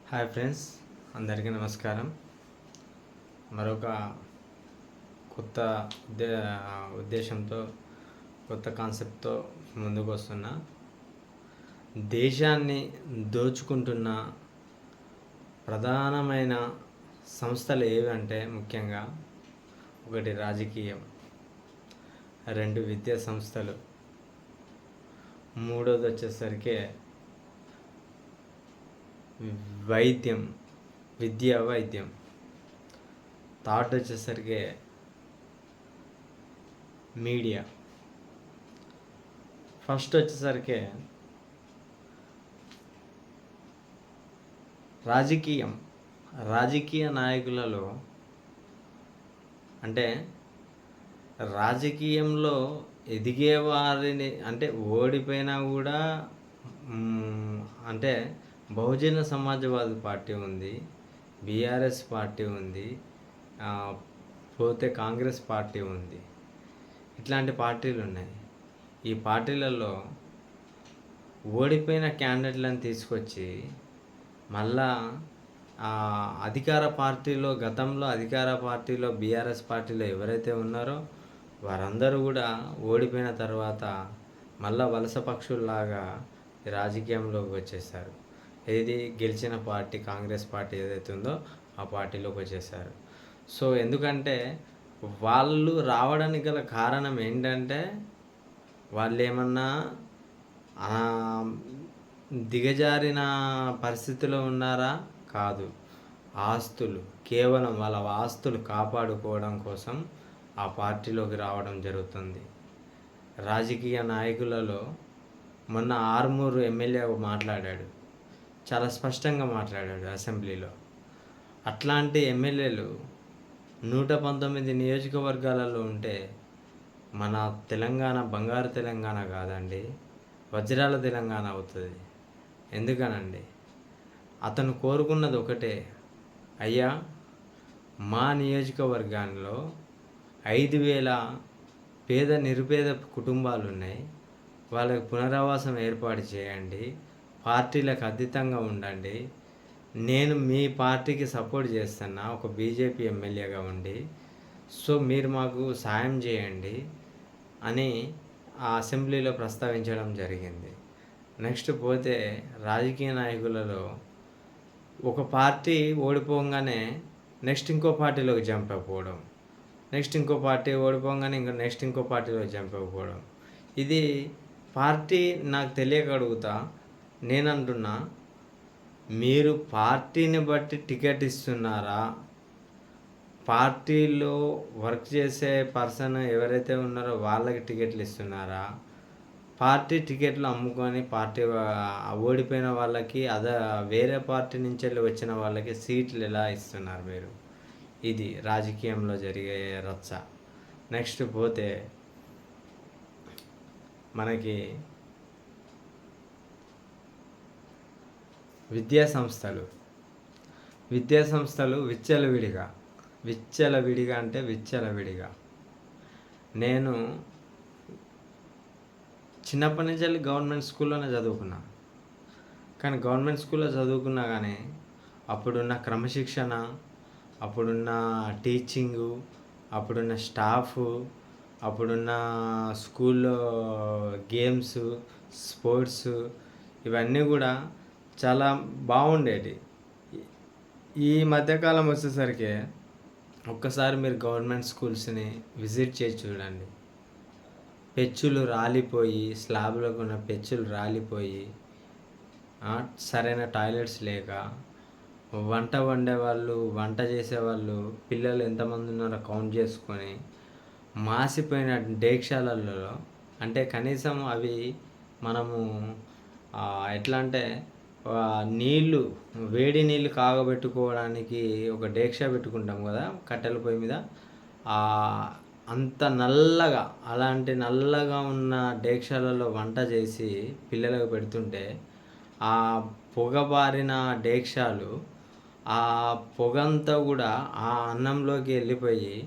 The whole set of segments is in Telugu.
హాయ్ ఫ్రెండ్స్, అందరికీ నమస్కారం. మరొక కొత్త ఉద్దేశంతో కొత్త కాన్సెప్ట్తో ముందుకు వస్తున్నా. దేశాన్ని దోచుకుంటున్న ప్రధానమైన సంస్థలు ఏవి అంటే ముఖ్యంగా ఒకటి రాజకీయం, రెండు విద్యా సంస్థలు, మూడోది వచ్చేసరికి వైద్యం, వైద్యం, థర్డ్ వచ్చేసరికి మీడియా. ఫస్ట్ వచ్చేసరికి రాజకీయ నాయకులలో అంటే రాజకీయంలో ఎదిగే వారిని అంటే ఓడిపోయినా కూడా అంటే బహుజన సమాజవాది పార్టీ ఉంది, బీఆర్ఎస్ పార్టీ ఉంది, పోతే కాంగ్రెస్ పార్టీ ఉంది. ఇట్లాంటి పార్టీలు ఉన్నాయి. ఈ పార్టీలలో ఓడిపోయిన క్యాండిడేట్లను తీసుకొచ్చి మళ్ళా గతంలో అధికార పార్టీలో బీఆర్ఎస్ పార్టీలో ఎవరైతే ఉన్నారో వారందరూ కూడా ఓడిపోయిన తర్వాత మళ్ళా వలస పక్షుల్లాగా రాజకీయంలోకి వచ్చేసారు. ఏది గెలిచిన పార్టీ కాంగ్రెస్ పార్టీ ఏదైతే ఉందో ఆ పార్టీలోకి వచ్చేసారు. సో ఎందుకంటే వాళ్ళు రావడానికి గల కారణం ఏంటంటే వాళ్ళు ఏమన్నా దిగజారిన పరిస్థితిలో ఉన్నారా? కాదు. కేవలం వాళ్ళ ఆస్తులు కాపాడుకోవడం కోసం ఆ పార్టీలోకి రావడం జరుగుతుంది. రాజకీయ నాయకులలో మొన్న ఆర్మూరు ఎమ్మెల్యే మాట్లాడాడు, చాలా స్పష్టంగా మాట్లాడాడు అసెంబ్లీలో. అట్లాంటి ఎమ్మెల్యేలు 119 నియోజకవర్గాలలో ఉంటే మన తెలంగాణ బంగారు తెలంగాణ కాదండి, వజ్రాల తెలంగాణ అవుతుంది. ఎందుకనండి, అతను కోరుకున్నది ఒకటే, అయ్యా మా నియోజకవర్గాల్లో 5,000 నిరుపేద కుటుంబాలు ఉన్నాయి, వాళ్ళకి పునరావాసం ఏర్పాటు చేయండి, పార్టీలకు అతీతంగా ఉండండి, నేను మీ పార్టీకి సపోర్ట్ చేస్తున్నా ఒక బీజేపీ ఎమ్మెల్యేగా ఉండి, సో మీరు మాకు సాయం చేయండి అని ఆ అసెంబ్లీలో ప్రస్తావించడం జరిగింది. నెక్స్ట్ పోతే రాజకీయ నాయకులలో ఒక పార్టీ ఓడిపోగానే నెక్స్ట్ ఇంకో పార్టీలోకి జంప్ అయిపోవడం, నెక్స్ట్ ఇంకో పార్టీ ఓడిపోగానే ఇంకో పార్టీలోకి జంప్ అయిపోవడం. ఇది పార్టీ నాకు తెలియక అడుగుతా, నేనంటున్నా, మీరు పార్టీని బట్టి టికెట్ ఇస్తున్నారా? పార్టీలో వర్క్ చేసే పర్సన్ ఎవరైతే ఉన్నారో వాళ్ళకి టికెట్లు ఇస్తున్నారా? పార్టీ టికెట్లు అమ్ముకొని ఓడిపోయిన వాళ్ళకి వేరే పార్టీ నుంచి వచ్చిన వాళ్ళకి సీట్లు ఎలా ఇస్తున్నారు మీరు? ఇది రాజకీయంలో జరిగే రచ్చ. నెక్స్ట్ పోతే మనకి విద్యా సంస్థలు విచ్చలవిడిగా నేను చిన్నప్పటి నుంచి వెళ్ళి గవర్నమెంట్ స్కూల్లోనే చదువుకున్నా. కానీ గవర్నమెంట్ స్కూల్లో చదువుకున్నా కానీ అప్పుడున్న క్రమశిక్షణ, అప్పుడున్న టీచింగు, అప్పుడున్న స్టాఫు, అప్పుడున్న స్కూల్లో గేమ్స్, స్పోర్ట్స్ ఇవన్నీ కూడా చాలా బాగుండేది. ఈ మధ్యకాలం వచ్చేసరికి ఒక్కసారి మీరు గవర్నమెంట్ స్కూల్స్ని విజిట్ చేసి చూడండి. పెచ్చులు రాలిపోయి, స్లాబ్లకు ఉన్న పెచ్చులు రాలిపోయి, సరైన టాయిలెట్స్ లేక, వంట వండేవాళ్ళు, వంట చేసేవాళ్ళు, పిల్లలు ఎంతమంది ఉన్నారో కౌంట్ చేసుకొని మాసిపోయిన డేక్షాలలో, అంటే కనీసం అవి మనము ఎట్లా అంటే వేడి నీళ్ళు కాగబెట్టుకోవడానికి ఒక డేక్షా పెట్టుకుంటాం కదా కట్టెల పొయ్యి మీద, అంత అలాంటి నల్లగా ఉన్న డేక్షాలలో వంట చేసి పిల్లలకు పెడుతుంటే ఆ పొగబారిన డేక్షాలు, ఆ పొగంతా కూడా ఆ అన్నంలోకి వెళ్ళిపోయి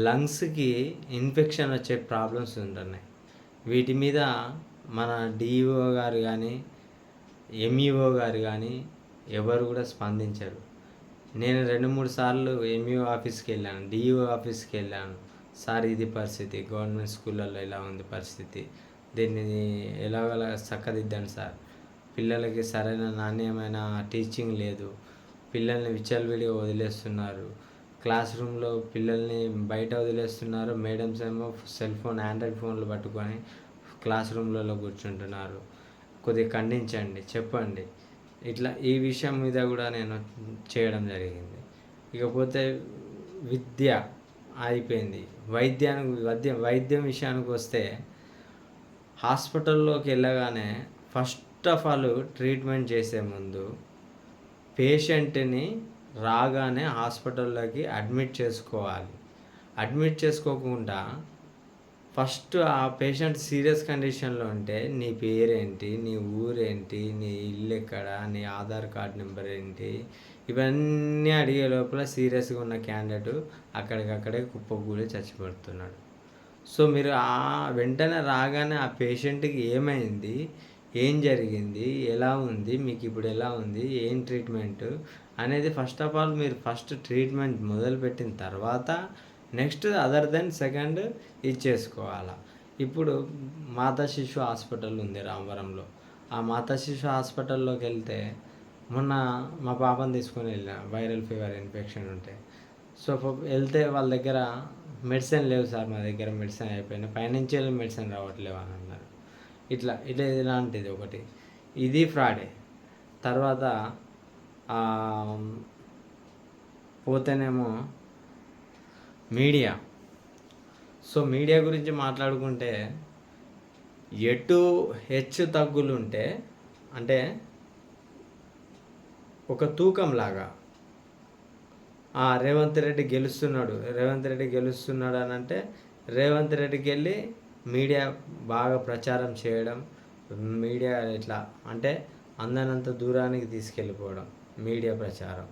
లంగ్స్కి ఇన్ఫెక్షన్ వచ్చే ప్రాబ్లమ్స్ ఉంటున్నాయి. వీటి మీద మన డిఈఓ గారు కానీ, ఎంఈఓ గారు కానీ ఎవరు కూడా స్పందించరు. నేను 2, 3 సార్లు ఎంఈఓ ఆఫీస్‌కి వెళ్ళాను, డీఈఓ ఆఫీస్‌కి వెళ్ళాను. సార్ ఇది పరిస్థితి, గవర్నమెంట్ స్కూళ్ళల్లో ఇలా ఉంది పరిస్థితి, దీన్ని ఎలాగోలా చక్కదిద్దండి సార్. పిల్లలకి సరైన నాణ్యమైన టీచింగ్ లేదు, పిల్లల్ని విచ్చలవిడిగా వదిలేస్తున్నారు, క్లాస్ రూమ్‌లో పిల్లల్ని బయట వదిలేస్తున్నారు, మేడమ్స్ ఏమో సెల్ ఫోన్, ఆండ్రాయిడ్ ఫోన్లు పట్టుకొని క్లాస్ రూమ్‌లలో కూర్చుంటున్నారు. కొద్దిగా ఖండించండి, చెప్పండి. ఇట్లా ఈ విషయం మీద కూడా నేను చేయడం జరిగింది. ఇకపోతే విద్య అయిపోయింది. వైద్యం విషయానికి వస్తే హాస్పిటల్లోకి వెళ్ళగానే ఫస్ట్ ఆఫ్ ఆల్ ట్రీట్మెంట్ చేసే ముందు పేషెంట్ని రాగానే హాస్పిటల్లోకి అడ్మిట్ చేసుకోవాలి. అడ్మిట్ చేసుకోకుండా ఫస్ట్ ఆ పేషెంట్ సీరియస్ కండిషన్లో ఉంటే నీ పేరేంటి, నీ ఊరేంటి, నీ ఇల్లు ఎక్కడ, నీ ఆధార్ కార్డ్ నెంబర్ ఏంటి, ఇవన్నీ అడిగే లోపల సీరియస్గా ఉన్న క్యాండిడేట్ అక్కడికక్కడే కుప్పకూలి చచ్చిపడుతున్నాడు. సో మీరు వెంటనే రాగానే ఆ పేషెంట్కి ఏమైంది, ఏం జరిగింది, ఎలా ఉంది, మీకు ఇప్పుడు ఎలా ఉంది, ఏం ట్రీట్మెంట్ అనేది ఫస్ట్ ఆఫ్ ఆల్ మీరు ఫస్ట్ ట్రీట్మెంట్ మొదలుపెట్టిన తర్వాత నెక్స్ట్ అదర్ దెన్ సెకండ్ ఇచ్చేసుకోవాలా. ఇప్పుడు మాతా శిశు హాస్పిటల్ ఉంది రామవరంలో. ఆ మాతా శిశు హాస్పిటల్లోకి వెళ్తే మొన్న మా పాపని తీసుకొని వెళ్ళిన, వైరల్ ఫీవర్ ఇన్ఫెక్షన్ ఉంటే. సో వెళ్తే వాళ్ళ దగ్గర మెడిసిన్ లేవు సార్, మా దగ్గర మెడిసిన్ అయిపోయినాయి, పైనుంచి వెళ్ళి మెడిసిన్ రావట్లేవు అని అన్నారు. ఇట్లా ఇలాంటిది ఒకటి, ఇది ఫ్రాడే. తర్వాత పోతేనేమో మీడియా. సో మీడియా గురించి మాట్లాడుకుంటే ఎటు హెచ్చు తగ్గులు ఉంటే, అంటే ఒక తూకంలాగా రేవంత్ రెడ్డి గెలుస్తున్నాడు అని అంటే రేవంత్ రెడ్డికి వెళ్ళి మీడియా బాగా ప్రచారం చేయడం, మీడియా ఇట్లా అంటే అందనంత దూరానికి తీసుకెళ్ళిపోవడం మీడియా ప్రచారం.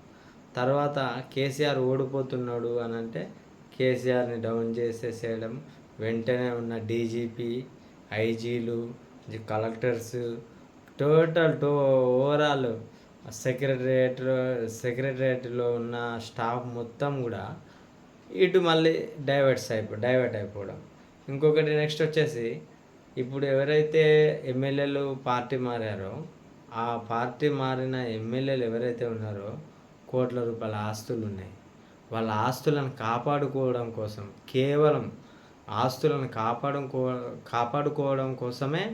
తర్వాత కేసీఆర్ ఓడిపోతున్నాడు అని అంటే కేసీఆర్ని డౌన్ చేసేసేయడం, వెంటనే ఉన్న డీజీపీ, ఐజీలు, కలెక్టర్స్, ఓవరాల్ సెక్రటరియట్లో ఉన్న స్టాఫ్ మొత్తం కూడా ఇటు మళ్ళీ డైవర్ట్ అయిపోవడం. ఇంకొకటి నెక్స్ట్ వచ్చేసి, ఇప్పుడు ఎవరైతే ఎమ్మెల్యేలు పార్టీ మారారో ఆ పార్టీ మారిన ఎమ్మెల్యేలు ఎవరైతే ఉన్నారో కోట్ల రూపాయల ఆస్తులు ఉన్నాయి. వాళ్ళ ఆస్తులను కాపాడుకోవడం కోసం, కేవలం ఆస్తులను కాపాడుకోవడం కోసమే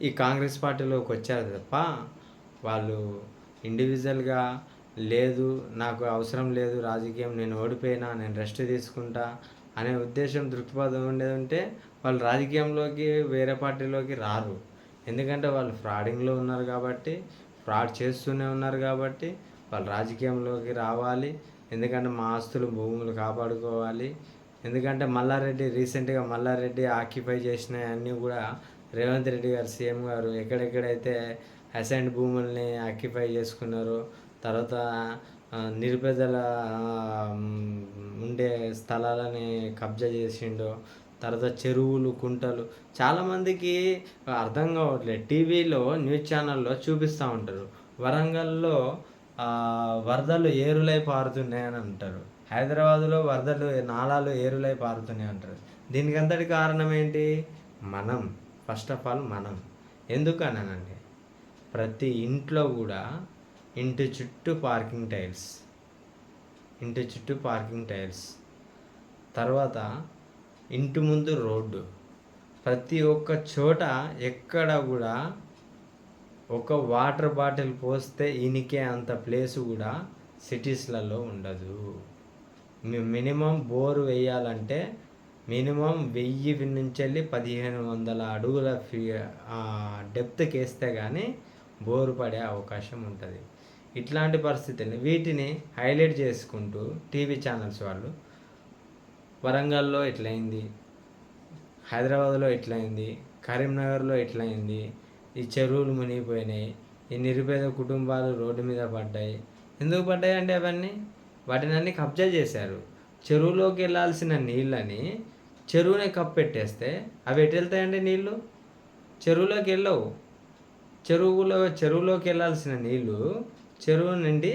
ఈ కాంగ్రెస్ పార్టీలోకి వచ్చారు తప్ప వాళ్ళు ఇండివిజువల్గా లేదు, నాకు అవసరం లేదు రాజకీయం, నేను ఓడిపోయినా, నేను రెస్ట్ తీసుకుంటా అనే ఉద్దేశం, దృక్పథం ఉండేది ఉంటే వాళ్ళు రాజకీయంలోకి, వేరే పార్టీలోకి రారు. ఎందుకంటే వాళ్ళు ఫ్రాడింగ్లో ఉన్నారు కాబట్టి, ఫ్రాడ్ చేస్తూనే ఉన్నారు కాబట్టి వాళ్ళు రాజకీయంలోకి రావాలి. ఎందుకంటే మా ఆస్తులు, భూములు కాపాడుకోవాలి. ఎందుకంటే రీసెంట్గా మల్లారెడ్డి ఆక్యుపై చేసినవన్నీ కూడా రేవంత్ రెడ్డి గారు, సీఎం గారు ఎక్కడెక్కడైతే అసైన్డ్ భూముల్ని ఆక్యుపై చేసుకున్నారో, తర్వాత నిరుపేదల ఉండే స్థలాలని కబ్జా చేసిండో, తర్వాత చెరువులు, కుంటలు, చాలామందికి అర్థం కావట్లేదు. టీవీలో, న్యూస్ ఛానల్లో చూపిస్తూ ఉంటారు, వరంగల్లో వరదలు ఏరులై పారుతున్నాయని అంటారు, హైదరాబాదులో వరదలు, నాలాలు ఏరులై పారుతున్నాయి అంటారు. దీనికి అంతటి కారణం ఏంటి? మనం. ఫస్ట్ ఆఫ్ ఆల్ మనం. ఎందుకనంటే ప్రతి ఇంట్లో కూడా ఇంటి చుట్టూ పార్కింగ్ టైల్స్, తర్వాత ఇంటి ముందు రోడ్డు, ప్రతి ఒక్క చోట ఎక్కడ కూడా ఒక వాటర్ బాటిల్ పోస్తే ఇనికే అంత ప్లేసు కూడా సిటీస్లలో ఉండదు. మినిమం బోరు వేయాలంటే మినిమం 1000 నుంచి వెళ్ళి 1500 అడుగుల డెప్త్కి వేస్తే కానీ బోరు పడే అవకాశం ఉంటుంది. ఇట్లాంటి పరిస్థితుల్ని వీటిని హైలైట్ చేసుకుంటూ టీవీ ఛానల్స్ వాళ్ళు వరంగల్లో ఇట్లయింది, హైదరాబాద్లో ఇట్లయింది, కరీంనగర్లో ఇట్లయింది, ఈ చెరువులు మునిగిపోయినాయి, ఈ నిరుపేద కుటుంబాలు రోడ్డు మీద పడ్డాయి. ఎందుకు పడ్డాయి అంటే వాటిని అన్నీ కబ్జా చేశారు. చెరువులోకి వెళ్ళాల్సిన నీళ్ళని చెరువునే కప్పెట్టేస్తే అవి ఎటు వెళ్తాయండి? నీళ్ళు చెరువులోకి వెళ్ళవు. చెరువులోకి వెళ్ళాల్సిన నీళ్ళు చెరువు నిండి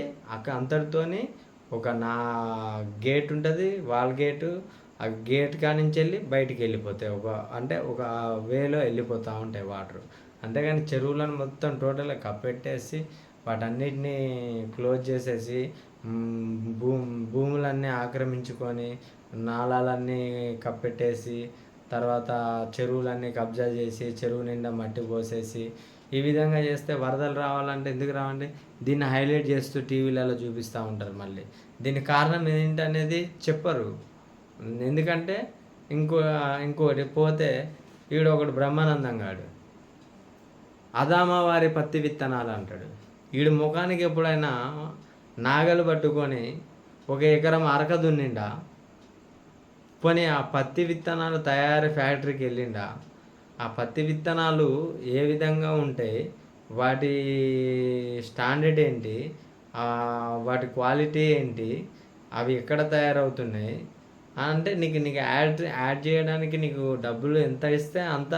అంతటితోని ఒక గేట్ ఉంటుంది, వాల్ గేటు. ఆ గేట్ కానించి వెళ్ళి బయటికి వెళ్ళిపోతాయి. అంటే ఒక వేలో వెళ్ళిపోతూ ఉంటాయి వాటర్. అంతేగాని చెరువులను మొత్తం టోటల్గా కప్పెట్టేసి వాటన్నిటినీ క్లోజ్ చేసేసి భూములన్నీ ఆక్రమించుకొని నాలాలన్నీ కప్పెట్టేసి తర్వాత చెరువులన్నీ కబ్జా చేసి చెరువు నిండా మట్టి పోసేసి ఈ విధంగా చేస్తే వరదలు రావాలంటే ఎందుకు రావండి? దీన్ని హైలైట్ చేస్తూ టీవీలలో చూపిస్తూ ఉంటారు. మళ్ళీ దీనికి కారణం ఏంటనేది చెప్పరు. ఎందుకంటే ఇంకోటి పోతే ఒకడు బ్రహ్మానందం గాడు అదామ వారి పత్తి విత్తనాలు అంటాడు. ముఖానికి ఎప్పుడైనా నాగలు పట్టుకొని 1 ఎకరం అరక దున్నిండా? పోనీ ఆ పత్తి విత్తనాలు తయారీ ఫ్యాక్టరీకి వెళ్ళిండా? ఆ పత్తి విత్తనాలు ఏ విధంగా ఉంటాయి, వాటి స్టాండర్డ్ ఏంటి, వాటి క్వాలిటీ ఏంటి, అవి ఎక్కడ తయారవుతున్నాయి అంటే నీకు యాడ్ చేయడానికి నీకు డబ్బులు ఎంత ఇస్తే అంత,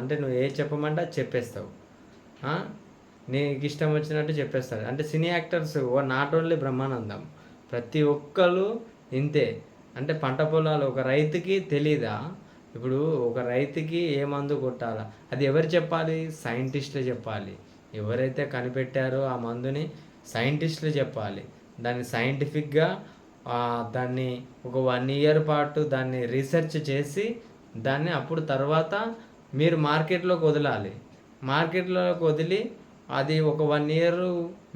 అంటే నువ్వు చెప్పమంటే చెప్పేస్తావు. నీకు ఇష్టం వచ్చినట్టు చెప్పేస్తాడు. అంటే సినీ యాక్టర్స్ నాట్ ఓన్లీ బ్రహ్మానందం, ప్రతి ఒక్కరు ఇంతే. అంటే పంట పొలాలు ఒక రైతుకి తెలీదా? ఇప్పుడు ఒక రైతుకి ఏ మందు కొట్టాలా అది ఎవరు చెప్పాలి? సైంటిస్టులు చెప్పాలి. ఎవరైతే కనిపెట్టారో ఆ మందుని సైంటిస్టులు చెప్పాలి. దాన్ని సైంటిఫిక్గా దాన్ని ఒక 1 ఇయర్ పాటు దాన్ని రీసెర్చ్ చేసి దాన్ని అప్పుడు తర్వాత మీరు మార్కెట్లోకి వదలాలి. మార్కెట్లోకి వదిలి అది ఒక 1 ఇయర్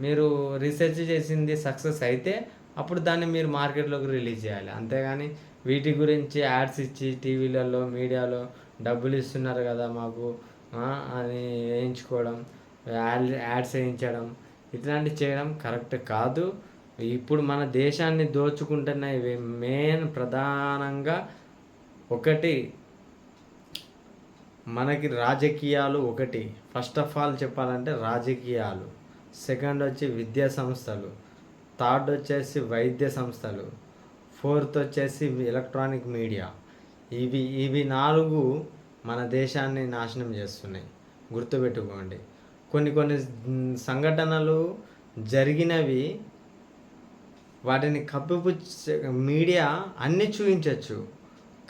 మీరు రీసెర్చ్ చేసింది సక్సెస్ అయితే అప్పుడు దాన్ని మీరు మార్కెట్లోకి రిలీజ్ చేయాలి. అంతేగాని వీటి గురించి యాడ్స్ ఇచ్చి టీవీలలో మీడియాలో డబ్బులు ఇస్తున్నారు కదా మాకు అని వేయించుకోవడం, యాడ్స్ వేయించడం, ఇట్లాంటివి చేయడం కరెక్ట్ కాదు. ఇప్పుడు మన దేశాన్ని దోచుకుంటున్నవి ప్రధానంగా ఒకటి మనకి రాజకీయాలు. ఫస్ట్ ఆఫ్ ఆల్ చెప్పాలంటే రాజకీయాలు, సెకండ్ వచ్చి విద్యా సంస్థలు, థర్డ్ వచ్చేసి వైద్య సంస్థలు, ఫోర్త్ వచ్చేసి ఎలక్ట్రానిక్ మీడియా. ఇవి 4 మన దేశాన్ని నాశనం చేస్తున్నాయి. గుర్తుపెట్టుకోండి. కొన్ని సంఘటనలు జరిగినవి వాటిని కప్పిపుచ్చే మీడియా అన్నీ చూపించవచ్చు,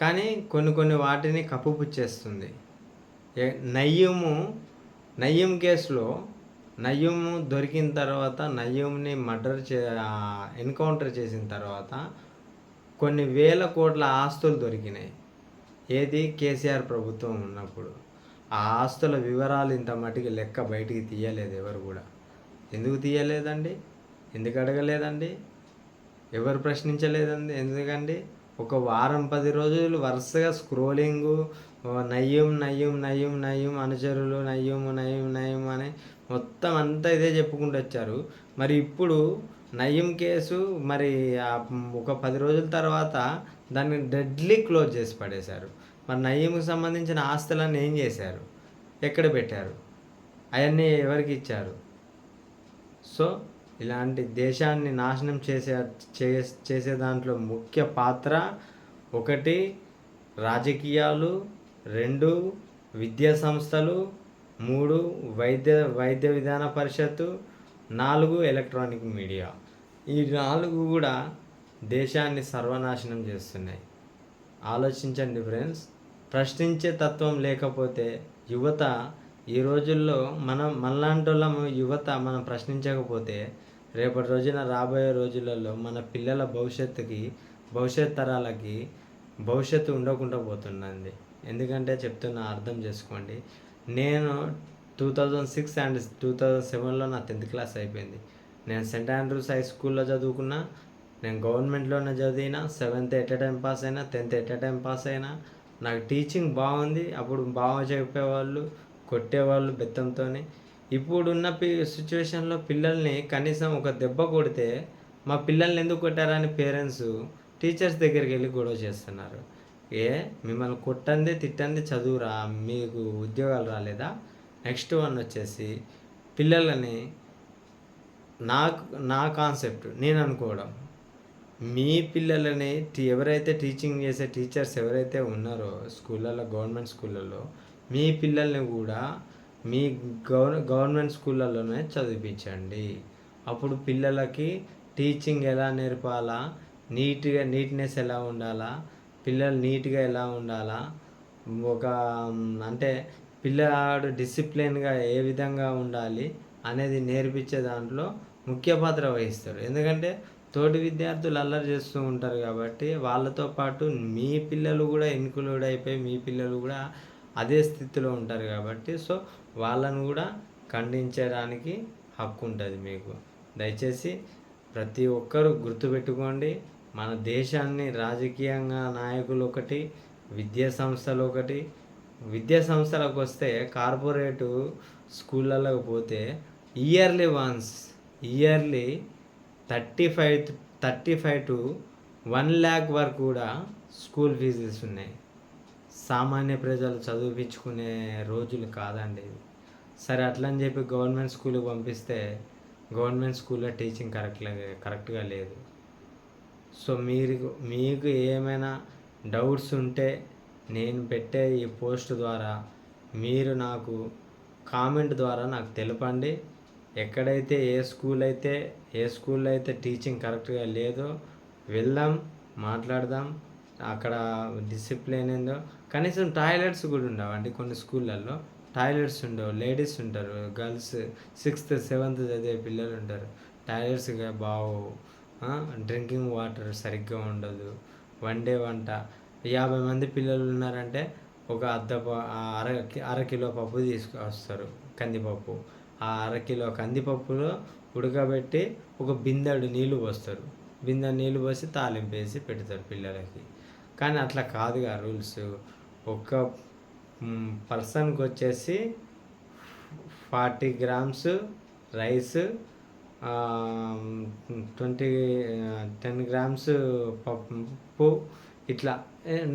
కానీ కొన్ని వాటిని కప్పిపుచ్చేస్తుంది. నయ్యం కేసులో నయ్యం దొరికిన తర్వాత నయ్యంని ఎన్కౌంటర్ చేసిన తర్వాత కొన్ని వేల కోట్ల ఆస్తులు దొరికినాయి. ఏది? కేసీఆర్ ప్రభుత్వం ఉన్నప్పుడు. ఆ ఆస్తుల వివరాలు ఇంత మటుకు లెక్క బయటికి తీయలేదు ఎవరు కూడా. ఎందుకు తీయలేదండి? ఎందుకు అడగలేదండి? ఎవరు ప్రశ్నించలేదండి? ఎందుకండి? ఒక వారం 10 రోజులు వరుసగా స్క్రోలింగు, నయ్యం అనుచరులు నయ్యం అని మొత్తం అంతా ఇదే చెప్పుకుంటూ వచ్చారు. మరి ఇప్పుడు నయ్యం కేసు మరి ఒక 10 రోజుల తర్వాత దాన్ని డెడ్లీ క్లోజ్ చేసి పడేశారు. మరి నయ్యంకి సంబంధించిన ఆస్తులన్నీ ఏం చేశారు? ఎక్కడ పెట్టారు? అవన్నీ ఎవరికి ఇచ్చారు? సో ఇలాంటి దేశాన్ని నాశనం చేసే దాంట్లో ముఖ్య పాత్ర 1 రాజకీయాలు, 2 విద్యా సంస్థలు, 3 వైద్య విధాన పరిషత్తు, 4 ఎలక్ట్రానిక్ మీడియా. ఈ 4 కూడా దేశాన్ని సర్వనాశనం చేస్తున్నాయి. ఆలోచించండి ఫ్రెండ్స్. ప్రశ్నించే తత్వం లేకపోతే యువత ఈ రోజుల్లో మనలాంటి యువత మనం ప్రశ్నించకపోతే రేపటి రోజున రాబోయే రోజులలో మన పిల్లల భవిష్యత్ తరాలకి భవిష్యత్తు ఉండకుండా పోతుందండి. ఎందుకంటే చెప్తున్నా, అర్థం చేసుకోండి. నేను 2006 అండ్ 2007లో నా 10th క్లాస్ అయిపోయింది. నేను సెయింట్ ఆండ్రూస్ హై స్కూల్లో చదువుకున్నా. నేను గవర్నమెంట్లోనే చదివిన. 7th at a time pass అయినా, 10th at a time pass అయినా. నాకు టీచింగ్ బాగుంది. అప్పుడు బాగా చెప్పేవాళ్ళు, కొట్టేవాళ్ళు బెత్తంతో. ఇప్పుడున్న సిచ్యువేషన్లో పిల్లల్ని కనీసం ఒక దెబ్బ కొడితే మా పిల్లల్ని ఎందుకు కొట్టారని పేరెంట్స్ టీచర్స్ దగ్గరికి వెళ్ళి గొడవ చేస్తున్నారు. మిమ్మల్ని కొట్టండి తిట్టండి చదువురా, మీకు ఉద్యోగాలు రాలేదా? నెక్స్ట్ వన్ వచ్చేసి పిల్లలని నా కాన్సెప్ట్ నేను అనుకోవడం, మీ పిల్లలని ఎవరైతే టీచింగ్ చేసే టీచర్స్ ఎవరైతే ఉన్నారో స్కూళ్ళల్లో, గవర్నమెంట్ స్కూళ్ళల్లో, మీ పిల్లల్ని కూడా మీ గవర్నమెంట్ స్కూళ్ళల్లోనే చదివించండి. అప్పుడు పిల్లలకి టీచింగ్ ఎలా నేర్పాలా, నీట్‌నెస్ ఎలా ఉండాలా, పిల్లలు నీట్‌గా ఎలా ఉండాలా, ఒక అంటే పిల్లాడు డిసిప్లిన్‌గా ఏ విధంగా ఉండాలి అనేది నేర్పించే దాంట్లో ముఖ్య పాత్ర వహిస్తారు. ఎందుకంటే తోటి విద్యార్థులు అల్లరి చేస్తూ ఉంటారు కాబట్టి, వాళ్ళతో పాటు మీ పిల్లలు గూడా ఇన్క్లూడ్ అయిపోయి మీ పిల్లలు గూడా అదే స్థితిలో ఉంటారు కాబట్టి, సో వాళ్ళను గూడా ఖండించడానికి హక్కుంటది మీకు. దయచేసి ప్రతి ఒక్కరు గుర్తుపెట్టుకోండి. మన దేశాన్ని రాజకీయంగా నాయకులు ఒకటి, విద్యా సంస్థలు ఒకటి. విద్యా సంస్థలకొస్తే కార్పొరేటు స్కూళ్ళలోకి పోతే ఇయర్లీ వన్స్ ఇయర్లీ 35 టు 1,00,000 వరకు కూడా స్కూల్ ఫీజెస్ ఉన్నాయి. సామాన్య ప్రజలు చదివిపించుకునే రోజులు కాదండి ఇవి. సరే అట్లని చెప్పి గవర్నమెంట్ స్కూల్‌కి పంపిస్తే గవర్నమెంట్ స్కూల్‌లో టీచింగ్ కరెక్ట్‌గా లేదు. సో మీకు ఏమైనా డౌట్స్ ఉంటే నేను పెట్టే ఈ పోస్ట్ ద్వారా మీరు నాకు కామెంట్ ద్వారా నాకు తెలపండి. ఎక్కడైతే ఏ స్కూల్లో అయితే టీచింగ్ కరెక్ట్‌గా లేదో వెళ్దాం, మాట్లాడదాం. అక్కడ డిసిప్లిన్ ఏందో కనీసం టాయిలెట్స్ కూడా ఉండవండి కొన్ని స్కూళ్ళల్లో. టాయిలెట్స్ ఉండవు. లేడీస్ ఉంటారు. గర్ల్స్ 6th, 7th చదివే పిల్లలు ఉంటారు. టాయిలెట్స్‌గా బాగోవు. డ్రింకింగ్ వాటర్ సరిగ్గా ఉండదు. వండే వంట 50 మంది పిల్లలు ఉన్నారంటే ఒక అర కిలో పప్పు తీసుకొస్తారు, కందిపప్పు. ఆ అరకిలో కందిపప్పులో ఉడకబెట్టి ఒక బిందెడు నీళ్ళు పోస్తారు. బిందెడు నీళ్ళు పోసి తాలింపేసి పెడతారు పిల్లలకి. కానీ అట్లా కాదుగా రూల్స్. ఒక పర్సన్‌కి వచ్చేసి 40 గ్రామ్స్ రైస్, 10 గ్రామ్స్ పప్పు, ఇట్లా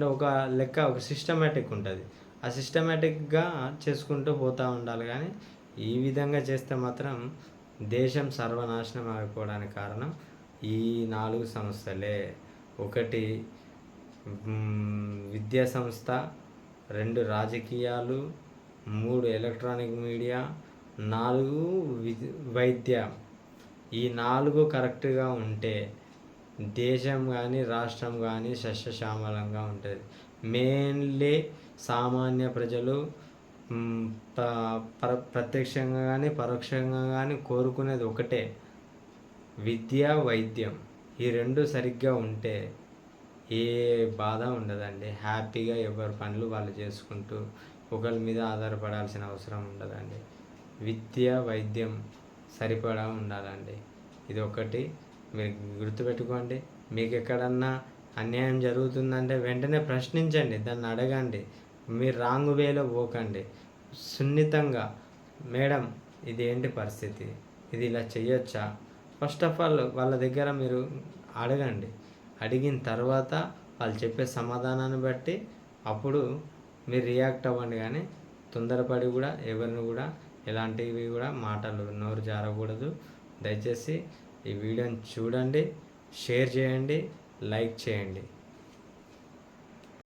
ఒక లెక్క, ఒక సిస్టమేటిక్ ఉంటుంది. ఆ సిస్టమేటిక్‌గా చేసుకుంటూ పోతూ ఉండాలి. కానీ ఈ విధంగా చేస్తే మాత్రం దేశం సర్వనాశనం అయిపోవడానికి కారణం ఈ 4 సంస్థలే. ఒకటి విద్యా సంస్థ, 2 రాజకీయాలు, 3 ఎలక్ట్రానిక్ మీడియా, 4 వైద్యం. ఈ 4 కరెక్ట్‌గా ఉంటే దేశం కానీ రాష్ట్రం కానీ సస్యశ్యామలంగా ఉంటుంది. మెయిన్లీ సామాన్య ప్రజలు ప్రత్యక్షంగా కానీ పరోక్షంగా కానీ కోరుకునేది ఒకటే, విద్య, వైద్యం. ఈ 2 సరిగ్గా ఉంటే ఏ బాధ ఉండదండి. హ్యాపీగా ఎవరి పనులు వాళ్ళు చేసుకుంటూ ఒకరి మీద ఆధారపడాల్సిన అవసరం ఉండదండి. విద్య, వైద్యం సరిపడా ఉండాలండి. ఇది ఒకటి మీరు గుర్తుపెట్టుకోండి. మీకు ఎక్కడన్నా అన్యాయం జరుగుతుందంటే వెంటనే ప్రశ్నించండి, దాన్ని అడగండి. మీరు రాంగ్ వేలో పోకండి. సున్నితంగా, మేడం ఇది ఏంటి పరిస్థితి, ఇది ఇలా చేయొచ్చా, ఫస్ట్ ఆఫ్ ఆల్ వాళ్ళ దగ్గర మీరు అడగండి. అడిగిన తర్వాత వాళ్ళు చెప్పే సమాధానాన్ని బట్టి అప్పుడు మీరు రియాక్ట్ అవ్వండి. కానీ తొందరపడి కూడా ఎవరిని కూడా ఎలాంటివి కూడా మాటలు నోరు జారకూడదు. దయచేసి ఈ వీడియోని చూడండి, షేర్ చేయండి, లైక్ చేయండి.